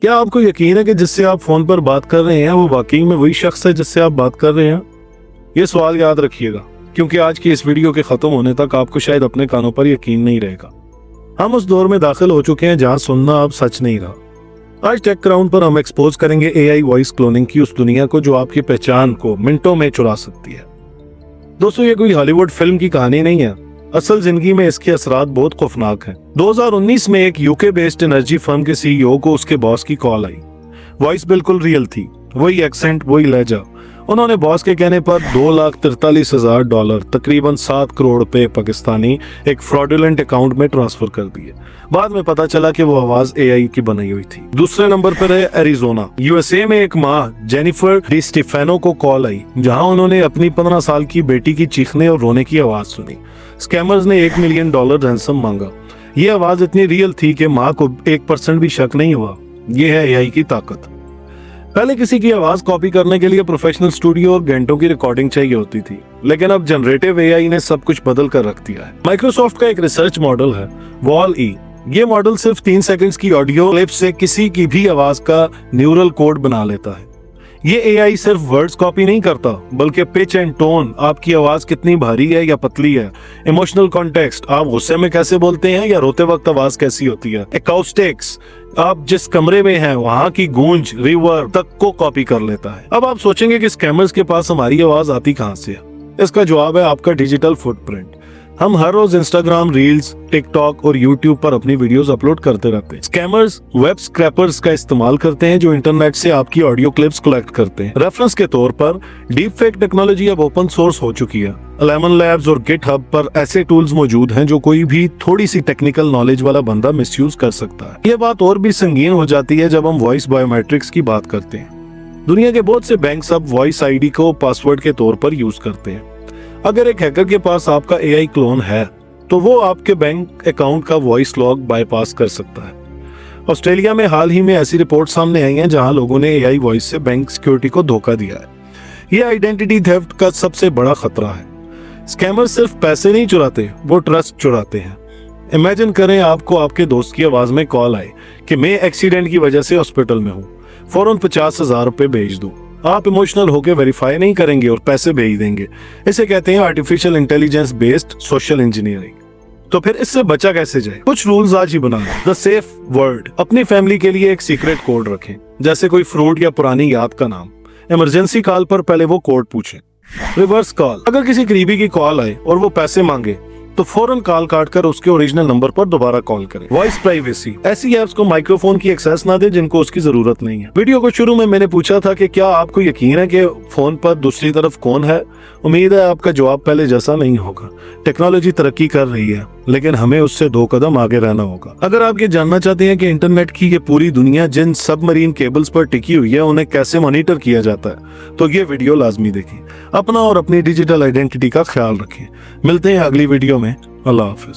क्या आपको यकीन है कि जिससे आप फोन पर बात कर रहे हैं वो वाकई में वही शख्स है जिससे आप बात कर रहे हैं? ये सवाल याद रखिएगा, क्योंकि आज की इस वीडियो के खत्म होने तक आपको शायद अपने कानों पर यकीन नहीं रहेगा। हम उस दौर में दाखिल हो चुके हैं जहां सुनना अब सच नहीं रहा। आज टेक क्राउड पर हम एक्सपोज करेंगे एआई वॉइस क्लोनिंग की उस दुनिया को जो आपकी पहचान को मिनटों में चुरा सकती है। दोस्तों, ये कोई हॉलीवुड फिल्म की कहानी नहीं है। असल जिंदगी में इसके असरात बहुत खौफनाक हैं। 2019 में एक यूके बेस्ड एनर्जी फर्म के सीईओ को उसके बॉस की कॉल आई। वॉइस बिल्कुल रियल थी, वही एक्सेंट, वही लहजा। उन्होंने बॉस के कहने पर $2,43,000 तकरीबन 7 करोड़ रुपए पाकिस्तानी एक फ्रॉडुलेंट अकाउंट में ट्रांसफर कर दिए। बाद में पता चला कि वो आवाज एआई की बनाई हुई थी। दूसरे नंबर पर है एरिजोना। यूएसए में एक माँ जेनिफर डी स्टीफेनो को कॉल आई, जहां उन्होंने अपनी 15 साल की बेटी की चीखने और रोने की आवाज सुनी। स्कैमर्स ने $1 मिलियन रैंसम मांगा। ये आवाज इतनी रियल थी कि माँ को 1% भी शक नहीं हुआ। ये है एआई की ताकत। पहले किसी की आवाज कॉपी करने के लिए प्रोफेशनल स्टूडियो और घंटों की रिकॉर्डिंग चाहिए होती थी, लेकिन अब जनरेटिव एआई ने सब कुछ बदल कर रख दिया है। माइक्रोसॉफ्ट का एक रिसर्च मॉडल है वॉल-ई। ये मॉडल सिर्फ 3 सेकंड्स की ऑडियो क्लिप से किसी की भी आवाज का न्यूरल कोड बना लेता है। ये एआई सिर्फ वर्ड्स कॉपी नहीं करता, बल्कि पिच एंड टोन, आपकी आवाज कितनी भारी है या पतली है, इमोशनल कॉन्टेक्स्ट, आप गुस्से में कैसे बोलते हैं या रोते वक्त आवाज कैसी होती है, एकॉस्टिक्स, आप जिस कमरे में हैं वहां की गूंज, रिवर्ब तक को कॉपी कर लेता है। अब आप सोचेंगे कि स्कैमर्स के पास हमारी आवाज आती कहां से है? इसका जवाब है आपका डिजिटल फुटप्रिंट। हम हर रोज इंस्टाग्राम रील्स, टिकटॉक और यूट्यूब पर अपनी वीडियोस अपलोड करते रहते हैं। स्कैमर्स वेब स्क्रैपर्स का इस्तेमाल करते हैं जो इंटरनेट से आपकी ऑडियो क्लिप्स कलेक्ट करते हैं। रेफरेंस के तौर पर डीप फेक टेक्नोलॉजी अब ओपन सोर्स हो चुकी है। लेमन लैब्स और गिटहब पर ऐसे टूल्स मौजूद हैं जो कोई भी थोड़ी सी टेक्निकल नॉलेज वाला बंदा मिसयूज कर सकता है। ये बात और भी संगीन हो जाती है जब हम वॉइस बायोमेट्रिक्स की बात करते हैं। दुनिया के बहुत से बैंक्स अब वॉइस आईडी को पासवर्ड के तौर पर यूज करते हैं। अगर एक हैकर के पास आपका एआई क्लोन है तो वो आपके बैंक अकाउंट का वॉइस लॉग बाईपास कर सकता है। ऑस्ट्रेलिया में हाल ही में ऐसी रिपोर्ट सामने आई है जहां लोगों ने एआई वॉइस से बैंक सिक्योरिटी को धोखा दिया है। ये आइडेंटिटी थेफ्ट का सबसे बड़ा खतरा है। स्कैमर सिर्फ पैसे नहीं चुराते, वो ट्रस्ट चुराते हैं। इमेजिन करें आपको आपके दोस्त की आवाज में कॉल आए कि मैं एक्सीडेंट की वजह से हॉस्पिटल में हूँ, फौरन 50,000 रुपए भेज दो। आप इमोशनल होकर वेरीफाई नहीं करेंगे और पैसे भेज देंगे। इसे कहते हैं artificial intelligence based social engineering. तो फिर इससे बचा कैसे जाए? कुछ रूल्स आज ही बना लें। The safe word. अपनी फैमिली के लिए एक सीक्रेट कोड रखें, जैसे कोई फ्रूट या पुरानी याद का नाम। इमरजेंसी कॉल पर पहले वो कोड पूछें। Reverse call. अगर किसी करीबी की कॉल आए और वो पैसे मांगे तो फौरन कॉल काटकर उसके ओरिजिनल नंबर पर दोबारा कॉल करें। Voice privacy. ऐसी ऐप्स को माइक्रोफोन की एक्सेस ना दे जिनको उसकी जरूरत नहीं है। वीडियो को शुरू में मैंने पूछा था कि क्या आपको यकीन है कि फोन पर दूसरी तरफ कौन है? उम्मीद है आपका जवाब पहले जैसा नहीं होगा। टेक्नोलॉजी तरक्की कर रही है, लेकिन हमें उससे 2 कदम आगे रहना होगा। अगर आप ये जानना चाहते हैं कि इंटरनेट की ये पूरी दुनिया जिन सबमरीन केबल्स पर टिकी हुई है उन्हें कैसे मॉनिटर किया जाता है, तो ये वीडियो लाजमी देखें। अपना और अपनी डिजिटल आइडेंटिटी का ख्याल रखें। मिलते हैं अगली वीडियो में। अल्लाह हाफिज।